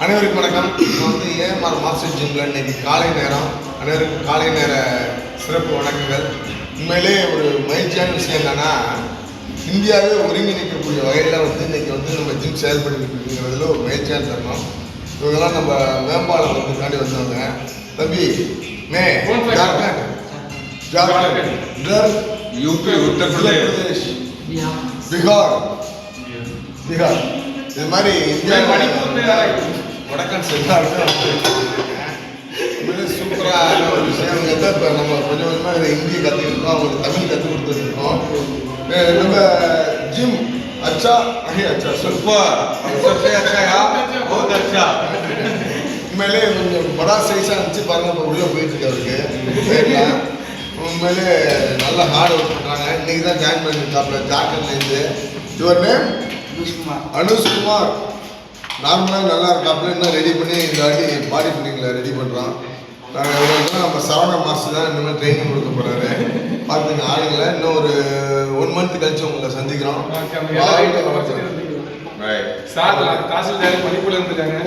அனைவருக்கும் வணக்கம். நான் வந்து ஏஎம்ஆர் மாஸ்டர் ஜிம்ல இன்னைக்கு காலை நேரம் அனைவருக்கும் காலை நேர சிறப்பு வணக்கங்கள். உண்மையிலே ஒரு மகிழ்ச்சியான விஷயம் என்னன்னா, இந்தியாவே ஒருங்கிணைக்கக்கூடிய வகையில் வந்து இன்னைக்கு வந்து நம்ம ஜிம் செயல்பட்டு இருக்குங்கிறதுல ஒரு மகிழ்ச்சியான தருணம். இவங்கெல்லாம் நம்ம மேம்பாலம் வந்து தாண்டி வந்தவங்க. தம்பி மே ஜார்க்கண்ட் யூபி உத்தர் பிரதேஷ் பீகார் இது மாதிரி இந்தியா வடக்கன் சூப்பரான ஒரு விஷயம். இப்போ நம்ம கொஞ்சம் கொஞ்சமாக ஹிந்தி கற்றுக்கிட்டோம், அவங்களுக்கு தமிழ் கற்றுக் கொடுத்துருக்கோம். நம்ம ஜிம் अच्छा अच्छा सुपर सबसे अच्छा यार बहुत अच्छा உண்மையிலே கொஞ்சம் படா சைஸாக இருந்துச்சு பாருங்க. இப்போ உள்ளே போயிட்டு இருக்கு அவருக்கு. உண்மையிலே நல்லா ஹார்ட் ஒர்க் பண்ணுறாங்க. இன்னைக்கு தான் ஜாயின் பண்ணியிருக்காப்புல ஜார்க்கண்ட்லேருந்து. இவர் நேம் அனுஷ்குமார். நார்மலாக நல்லா இருக்காப்புல. இன்னும் ரெடி பண்ணி இந்த வாட்டி பாடி பில்டிங்கில் ரெடி பண்ணுறோம். நம்ம சரவண மாஸ்டர் தான் இந்த மாதிரி ட்ரைனிங் கொடுக்க போகிறாரு. பார்த்துங்க ஆளுங்களை. இன்னும் ஒரு 1 மந்த் கழிச்சு உங்களை சந்திக்கிறோம். காசில் மணிப்பூர்ல இருந்துருக்காங்க.